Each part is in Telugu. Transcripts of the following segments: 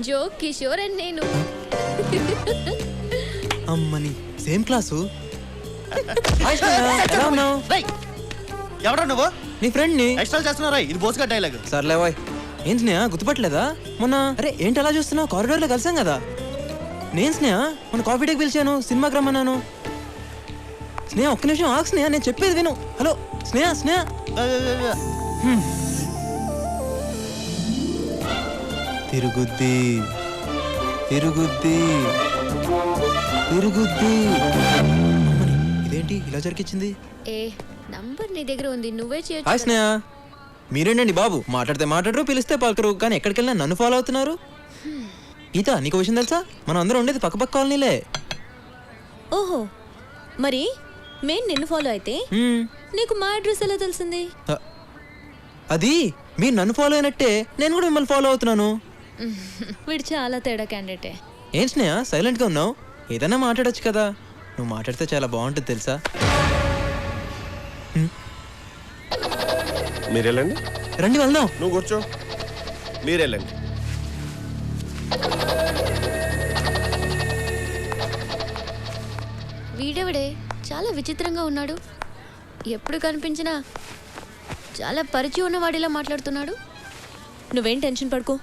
జో కిషోర్ అండ్ నేను. అమ్మని సేమ్ క్లాసు. ఎవడా నువ్వు? నీ ఫ్రెండ్ ని. ఎక్స్ట్రా చేస్తున్నారా? ఇది బోస్గా డైలాగ్. సర్లే బాయ్. ఏం స్నేహ గుర్తుపట్టలేదా మొన్న? అరే ఏంటి అలా చూస్తున్నావు? కారిడార్ లో కలిసాం కదా. నేను స్నేహ మన కాఫీ డేకి పిలిచాను, సినిమాకి రమ్మన్నాను. స్నేహ ఒక్క నిమిషం ఆగు స్నేహ, నేను చెప్పేది విను. హలో స్నేహ స్నేహ. తిరుగుద్ది తిరుగుద్ది తిరుగుద్ది. ఇదేంటి ఇలా జరిగించింది? ఏ నంబర్ నీ దగ్గర ఉంది, నువ్వే హాయ్ చేయొచ్చు. స్నేహ. మీరేంటండి బాబు, మాట్లాడితే మాట్లాడరు, పిలిస్తే పలకరు, కానీ ఎక్కడికి వెళ్ళినా నన్ను ఫాలో అవుతున్నారు. గీత నీకు విషయం తెలుసా? మనం అందరం ఉండేది పక్క కాలనీలే. ఓహో, మరి మేము నిన్ను ఫాలో అయితే నీకు మా అడ్రస్ ఎలా తెలిసింది? అది మీరు నన్ను ఫాలో అయినట్టే నేను కూడా మిమ్మల్ని ఫాలో అవుతున్నాను. వీడు చాలా తేడా క్యాండిడేటే. ఏం స్నేహ సైలెంట్ గా ఉన్నావు? ఏదైనా మాట్లాడొచ్చు కదా. నువ్వు మాట్లాడితే చాలా బాగుంటుంది తెలుసా. మీరు వెళ్ళండి. రండి వెళ్దాం. నువ్వు కూర్చో. మీరు వెళ్ళండి. వీడెవడే చాలా విచిత్రంగా ఉన్నాడు. ఎప్పుడు కనిపించినా చాలా పరిచయం ఉన్నవాడిలా మాట్లాడుతున్నాడు. నువ్వేం టెన్షన్ పడుకో,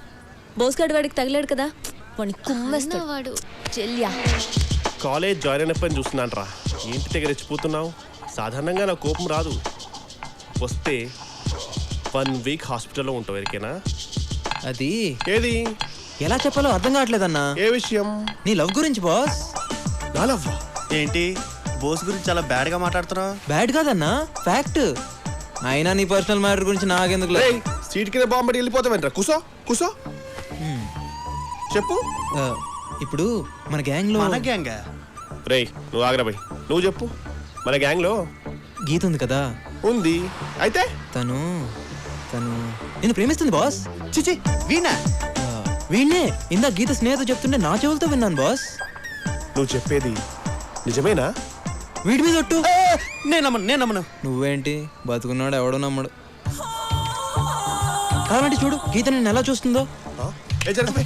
బోస్గాడి వాడికి తగిలాడు కదా, వాడిని కుమ్మేస్తాడు. వాడు చెల్యా. కాలేజ్ జాయిన్ అయినప్పని చూస్తున్నాను రా. ఏంటి దగ్గర రెచ్చిపోతున్నావు? సాధారణంగా నా కోపం రాదు. వస్తే 1 వీక్ హాస్పిటల్లో ఉంటావు. ఎరికేనా? అది ఏది ఎలా చెప్పాలో అర్థం కావట్లేదన్నా. ఏ విషయం? నీ లవ్ గురించి బాస్. నా లవ్ ఏంటి బోస్ గురించి చాలా బ్యాడ్ గా మాట్లాడుతున్నావు? బ్యాడ్ కాదన్నా, ఫ్యాక్ట్. అయినా నీ పర్సనల్ మ్యాటర్ గురించి నాకెందుకు? సీట్ కింద బాంబడి వెళ్ళిపోతావేంట్రా? కూసో కూసో. చెప్పు. ఇప్పుడు మన గ్యాంగ్ లో మన గ్యాంగ్ రేయ్ నువ్వు ఆగ్రా బై. నువ్వు చెప్పు. మన గ్యాంగ్ లో గీత ఉంది కదా. ఉంది. అయితే తను తను నేను ప్రేమిస్తుంది బాస్. చిచి వీణా? వీణ్ణే ఇందా గీత స్నేహితుడు చెప్తుంటే నా చెవులతో విన్నాను బాస్. నువ్వు చెప్పేది నిజమేనా? వీడి మీద ఒట్టు. నేను నమ్మను. నువ్వేంటి బతుకున్నాడు ఎవడో నమ్మడు. కావాలంటే చూడు గీత నేను ఎలా చూస్తుందో. ఏ జరగదు.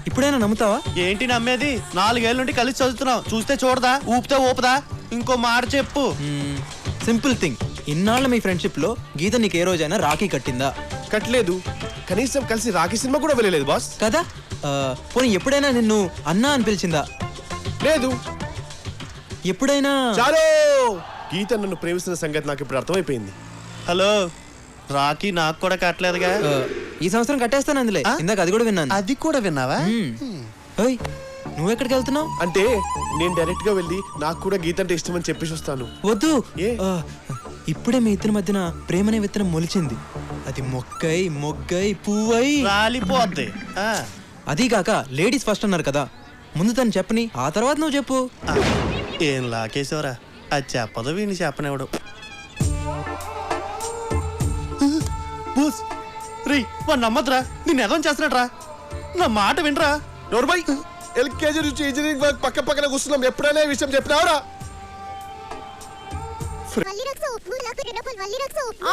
ఇప్పుడైనా నమ్ముతావా? ఏంటి నమ్మేది? 4 ఏళ్ళ నుండి కలిసి చదువుతున్నావు. చూస్తే చూడదా, ఊపితే ఊపదా? ఇంకో మాట చెప్పు. Simple thing. ఇన్నాళ్ళ మీ ఫ్రెండ్షిప్ లో గీత నీకు ఏ రోజైనా రాఖీ కట్టిందా? కట్టలేదు. కనీసం కలిసి రాఖీ సినిమా కూడా వెళ్ళలేదు బాస్. కదా. పోనీ ఎప్పుడైనా నిన్ను అన్నా అని పిలిచిందా? లేదు. ఎప్పుడైనా? చాలు. గీత నన్ను ప్రేమిస్తున్న సంగతి నాకు ఇప్పుడు అర్థమైపోయింది. హలో, రాఖీ నాకు కూడా కట్టలేదుగా. ఈ సంవత్సరం కట్టేస్తాను అందులే. ఇందాక అది కూడా విన్నాను. అది కూడా విన్నావా? ఓయ్ నువ్వెక్కడికి వెళ్తున్నావు? అంటే నేను డైరెక్ట్ గా వెళ్ళి నాకు కూడా గీత అంటే ఇష్టం అని చెప్పేసి వస్తాను. వద్దు. ఏ? ఇప్పుడే మీ ఇద్దరి మధ్యన ప్రేమనే విత్తనం మొలిచింది. అది మొగ్గై పువ్వై రాలిపోద్ది. అదీ కాక లేడీస్ ఫస్ట్ అన్నారు కదా. ముందు తను చెప్పని, ఆ తర్వాత నువ్వు చెప్పు. ఏం లాకేశవరా, అది చెప్పదు వీడిని చెప్పనివ్వడు. బోస్ రీ వాడు నమ్మద్రా, నిన్ను ఎదవం చేస్తున్నాడు రా. నా మాట వినరా. నోర్మై ఎల్కేజీ నుంచి ఇంజనీరింగ్ వర్క్ పక్కన కూర్చున్నాం. ఎప్పుడైనా ఈ విషయం చెప్పినావరా?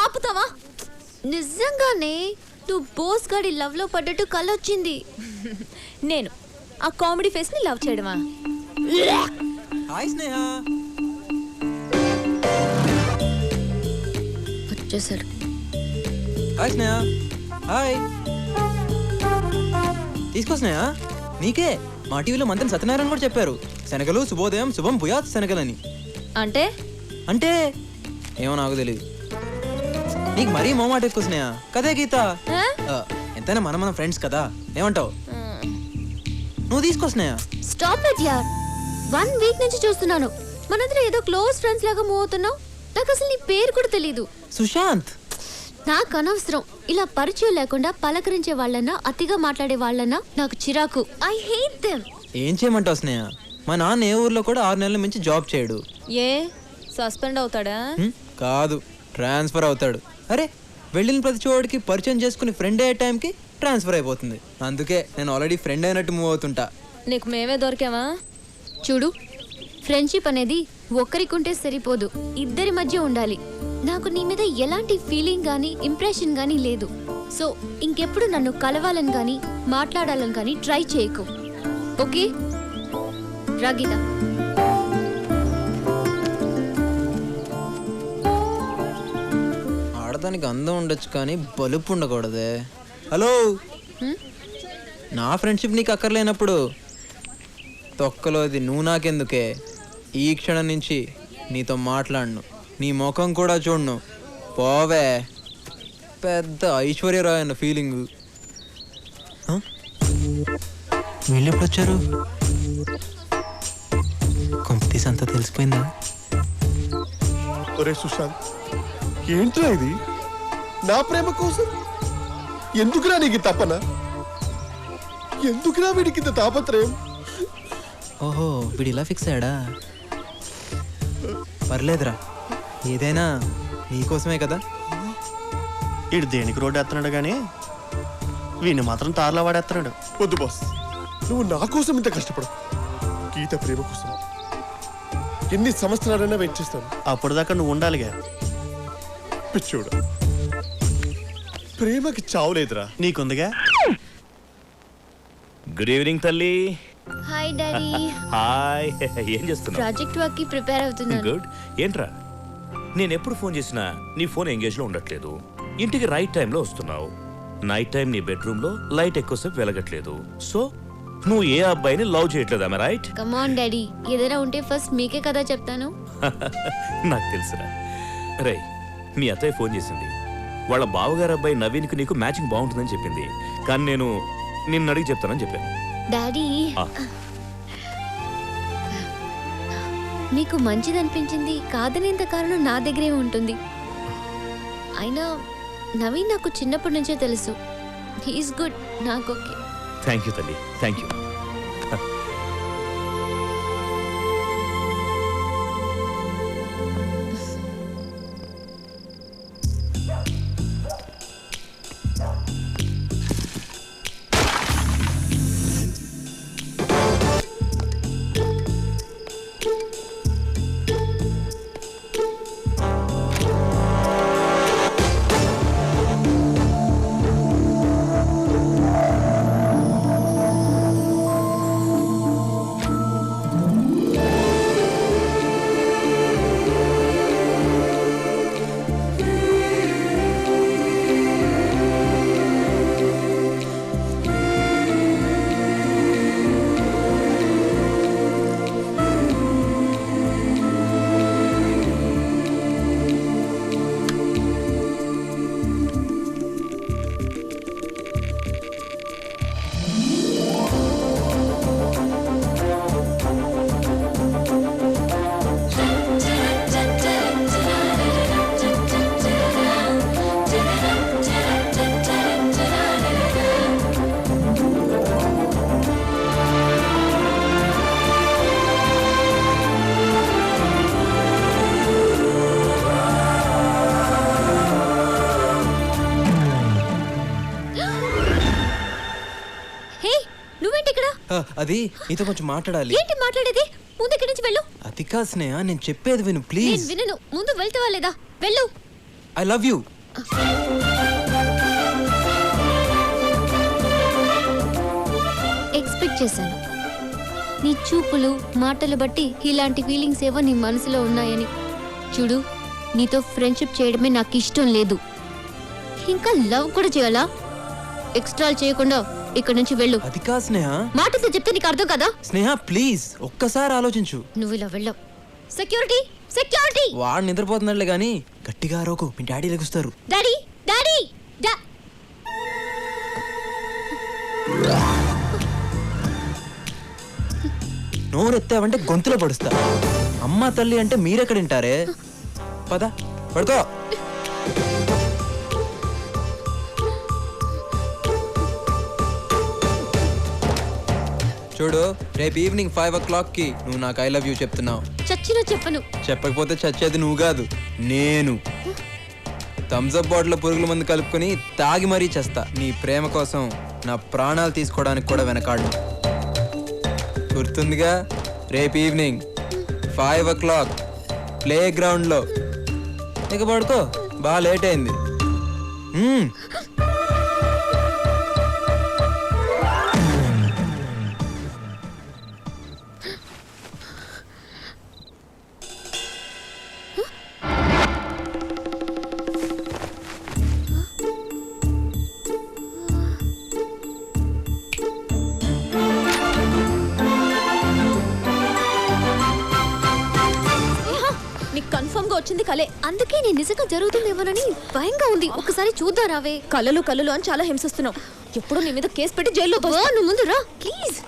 ఆపుతావా? నిజంగానే నువ్వు బోస్ గాడి లవ్ లో పడ్డట్టు కలొచ్చింది. నేను ఆ కామెడీ ఫేస్ ని లవ్ చేయడమా? హాయ్ స్నేహ. వచ్చేసాడు. హాయ్ స్నేహ. హాయ్. తీసుకో స్నేహ, నీకే. మా టీవీలో మంత్రి సత్యనారాయణ కూడా చెప్పారు, శనగలు శుభోదయం శుభం భూయాత్ శనగలని. అంటే అంటే ఏమో నాకు తెలియదు. నీకు మరీ మోమాట ఎక్కువ స్నేహ. కదే గీత. ఎంతైనా మన ఫ్రెండ్స్ కదా, ఏమంటావు? నువ్వు తీసుకో స్నేహ. స్టాప్ ఇట్ యార్. 1 వీక్ నుంచి చూస్తున్నాను మనందరం ఏదో క్లోజ్ ఫ్రెండ్స్ లాగా మూవ్ అవుతున్నావు. నాకు అసలు నీ పేరు కూడా తెలీదు. సుశాంత్. నాకు అనవసరం ఇలా పరిచయం లేకుండా పలకరించే వాళ్ళన్నా అతిగా మాట్లాడే వాళ్ళన్నా నాకు చిరాకు. I hate them. ఏం చేయమంటావు స్నేహ? మా నాన్న ఏ ఊర్లో కూడా 6 నెలల మించి జాబ్ చేయడు. ఏ సస్పెండ్ అవుతాడా? కాదు, ట్రాన్స్ఫర్ అవుతాడు. అరే వెళ్ళిన ప్రతి చోటికి పరిచయం చేసుకుని ఫ్రెండ్ అయ్యే టైంకి ట్రాన్స్ఫర్ అయిపోతుంది. అందుకే నేను ఆల్రెడీ ఫ్రెండ్ అయినట్టు మూవ్ అవుతుంటా. నీకు మేమే దొరికామా? చూడు, ఫ్రెండ్షిప్ అనేది ఒక్కరికుంటే సరిపోదు, ఇద్దరి మధ్య ఉండాలి. నాకు నీ మీద ఎలాంటి ఫీలింగ్ గానీ ఇంప్రెషన్ గానీ లేదు. సో ఇంకెప్పుడు నన్ను కలవాలని గానీ మాట్లాడాలని గానీ ట్రై చేయకు. ఓకే రాగీత? ఆడదానికి అందం ఉండొచ్చు కానీ బలుపు ఉండకూడదే. హలో, నా ఫ్రెండ్షిప్ నీకు అక్కర్లేనప్పుడు తొక్కలోది నువ్వు నాకెందుకే? ఈ క్షణం నుంచి నీతో మాట్లాడను, నీ ముఖం కూడా చూడను. పోవే. పెద్ద ఐశ్వర్యరాయ్ అన్న ఫీలింగ్. వీళ్ళు ఎప్పుడు వచ్చారు? కంపెనీస్ అంతా తెలిసిపోయిందా? ఒరే సుశాంత్, ఏంట్రా ఇది? నా ప్రేమ కోసం ఎందుకురా నీకు తపన? ఎందుకురా వీడికి తాపత్రయం? ఓహో, వీడు ఇలా ఫిక్స్ అయ్యాడా? పర్లేదురా, ఏదైనా నీకోసమే కదా. వీడు దేనికి రోడ్డు ఎత్తనాడు కానీ వీడిని మాత్రం తారలా వాడేస్తున్నాడు. వద్దు బాస్, నువ్వు నా కోసం ఇంత కష్టపడు. గీత ప్రేమ కోసం ఎన్ని సంవత్సరాలైనా వెయిట్ చేస్తాను. అప్పటిదాకా నువ్వు ఉండాలిగా. పిచ్చోడు, ప్రేమకి చావులేదురా, నీకుందిగా. గుడ్ ఈవినింగ్ తల్లి. Hi daddy. హాయ్. ఏం చేస్తున్నావు? ప్రాజెక్ట్ వర్క్ కి ప్రిపేర్ అవుతున్నాను. గుడ్. ఏంట్రా, నేను ఎప్పుడు ఫోన్ చేసినా నీ ఫోన్ ఎంగేజ్ లో ఉండట్లేదు. ఇంటికి రైట్ టైంలో వస్తున్నావు. నైట్ టైం నీ బెడ్రూమ్ లో లైట్ ఎక్కువసేపు వెలగట్లేదు. సో నువ్వు ఏ అబ్బాయిని లవ్ చేయట్లేదు, ఆమె రైట్? కమ్ ఆన్ డాడీ, ఏదైనా ఉంటే ఫస్ట్ మీకే కదా చెప్తాను. నాకు తెలుసురా. రే, మీ అత్తయ్య ఫోన్ చేసింది. వాళ్ళ బావగారు అబ్బాయి నవీన్కి నీకు మ్యాచింగ్ బాగుంటుందని చెప్పింది. కానీ నేను నిన్ను అడిగి చెప్తానని చెప్పాను. డాడీ, ఆ. మీకు మంచిదనిపించింది కాదనేంత కారణం నా దగ్గరే ఉంటుంది. అయినా నవీన్ నాకు చిన్నప్పటి నుంచే తెలుసు. హీఈస్ గుడ్, నాకు ఓకే. థ్యాంక్ యూ తల్లి, థ్యాంక్ యూ. అది నీతో కొంచెం మాట్లాడాలి. ఏంటి మాట్లాడేది? ముందు ఇక్కడి నుంచి వెళ్ళు. అది కాదు స్నేహ, నేను చెప్పేది విను నేను ప్లీజ్. వినను. ముందు వెళ్తావా లేదా? వెళ్ళు. I love you. ఎక్స్పెక్ట్ చేశాను నీ చూపులు మాటలు బట్టి ఇలాంటి ఫీలింగ్స్ ఏవో నీ మనసులో ఉన్నాయని. చూడు, నీతో ఫ్రెండ్షిప్ చేయడమే నాకు ఇష్టం లేదు. ఇంకా లవ్ కూడా చేయాలా? ఎక్స్ట్రా చేయకుండా ఇక్కడ నుంచి వెళ్ళు. అది కాదు స్నేహ. మాటతో చెప్తే నీకు అర్థం కదా? స్నేహ ప్లీజ్ ఒక్కసారి ఆలోచించు. నువ్వు ఇలా వెళ్ళావు. Security, security. వాడు నిద్రపోతున్నాడులే గానీ గట్టిగా అరవకు, మీ డాడీ లెగుస్తారు. Daddy, daddy. నోరెత్తావంటే గొంతులో పడుస్తా. అమ్మ తల్లి అంటే మీరెక్కడ వింటారే? పద పడుకో. చూడు, రేపు ఈవినింగ్ 5 o'clock కి నువ్వు నాకు ఐ లవ్ యూ చెప్తున్నావు. చచ్చినా చెప్పను. చెప్పకపోతే చచ్చేది నువ్వు కాదు, నేను. థమ్స్అప్ బాటిల్ పురుగుల మందు కలుపుకొని తాగి మరీ చేస్తా. నీ ప్రేమ కోసం నా ప్రాణాలు తీసుకోవడానికి కూడా వెనకాడు. గుర్తుందిగా? రేపు ఈవినింగ్ 5 o'clock ప్లే గ్రౌండ్లో. ఇక పడుకో, బాగా లేట్ అయింది. నీకు కన్ఫర్మ్ గా వచ్చింది కలే. అందుకే నేను నిజంగా జరుగుతుందేమోనని భయంగా ఉంది. ఒకసారి చూద్దాం రావే. కలలు కలలు అని చాలా హింసిస్తున్నావు. ఎప్పుడు నీ మీద కేసు పెట్టి జైల్లో ఓ, నువ్వు ముందు రా ప్లీజ్.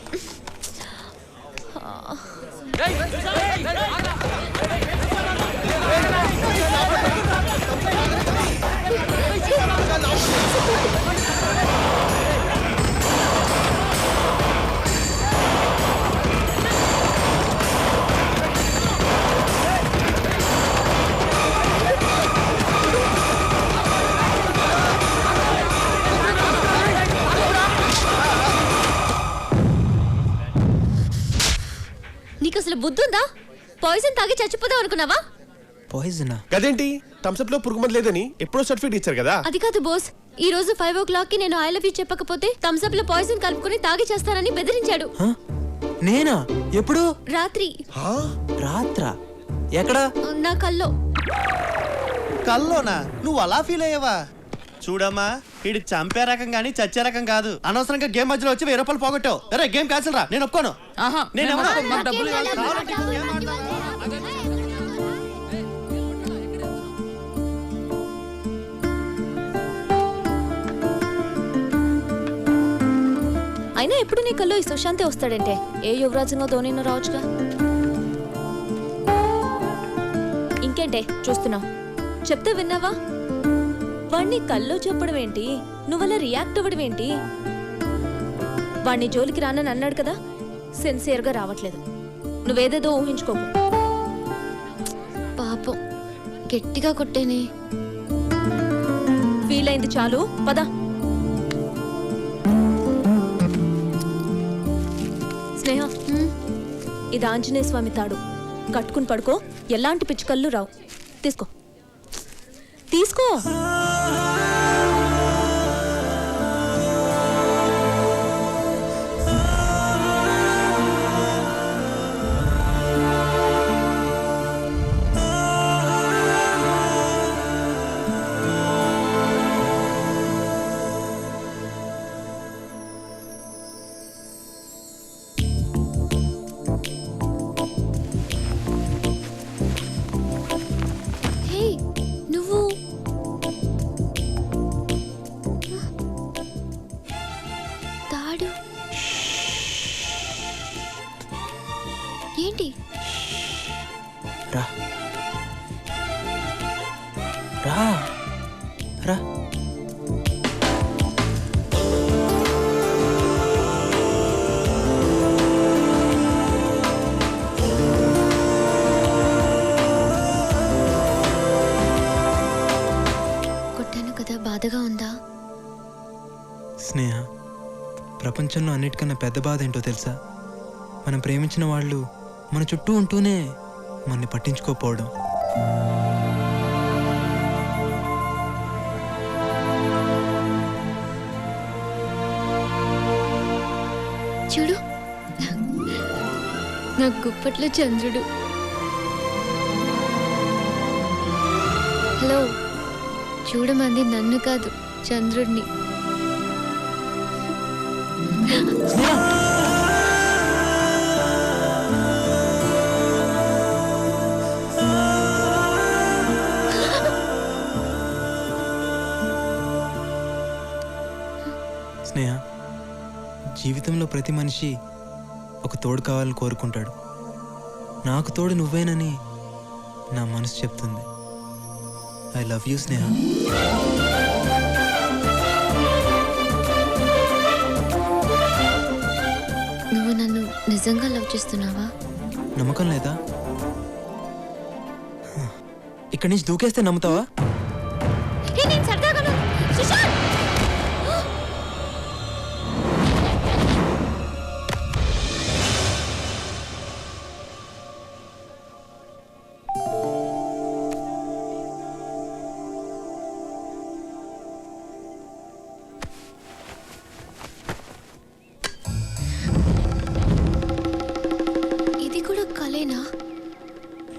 నీకు అసలు బుద్ధుందా? పాయిజన్ తాగి చచ్చిపోదాం అనుకున్నావా? పాయిజనా? గదేంటి థమ్స్అప్ లో పురుగుమంది లేదని ఎప్పుడో సర్టిఫికేట్ ఇచ్చారు కదా. అది కాదు బోస్, ఈ రోజు 5 o'clock కి నేను ఐ లవ్ యూ చెప్పకపోతే థమ్స్అప్ లో పాయిజన్ కలుపుకొని తాగి చేస్తానని బెదిరించాడు. నేనా? ఎప్పుడు? రాత్రి. రాత్రా? ఎక్కడా? నా కల్లో. కల్లోనా? నువ్వు అలా ఫీల్ అయ్యావా? చూడమ్మా, ఇది చంపే రకం గానీ చచ్చే రకం కాదు. అనవసరంగా గేమ్ మధ్యలో వచ్చి 1000 రూపాయలు పోగొట్టావు. అరే గేమ్ క్యాన్సిల్ రా, నేను ఒప్పుకోను. నేను అయినా ఎప్పుడు నీ కల్లో ఈ సుశాంతే వస్తాడంటే ఏ యువరాజునో ధోనినో రావచ్చుగా. ఇంకేంటే చూస్తున్నావు? చెప్తే విన్నావా? వాణ్ణి కల్లో చెప్పడం ఏంటి, నువ్వలా రియాక్ట్ అవ్వడం ఏంటి? వాణ్ణి జోలికి రానని అన్నాడు కదా, సిన్సియర్గా రావట్లేదు. నువ్వేదేదో ఊహించుకోకు. పాపం గట్టిగా కొట్టేనే. ఫీల్ అయింది చాలు, పద. స్నేహ, ఇది ఆంజనేయ స్వామి తాడు. కట్టుకుని పడుకో, ఎలాంటి పిచ్చుకళ్ళు రావు. తీసుకో తీసుకో. హే, నువ్వు తాడు ఏంటి? రా రా రా. కొట్టాను కదా, బాధగా ఉందా? స్నేహ, ప్రపంచంలో అన్నిటికన్నా పెద్ద బాధ ఏంటో తెలుసా? మనం ప్రేమించిన వాళ్ళు మన చుట్టూ ఉంటూనే మనని పట్టించుకోకపోవడం. చూడు, నా గుప్పట్లో చంద్రుడు. హలో, చూడమంది నన్ను కాదు, చంద్రుడిని. స్నేహ, జీవితంలో ప్రతి మనిషి ఒక తోడు కావాలని కోరుకుంటాడు. నాకు తోడు నువ్వేనని నా మనసు చెప్తుంది. ఐ లవ్ యూ స్నేహ. నువ్వు నన్ను నిజంగా లవ్ చేస్తున్నావా? నమ్మకం లేదా? ఇక్కడి నుంచి దూకేస్తే నమ్ముతావా? హే, నేను సరదాగాను. సుశాంత్! వాడేనా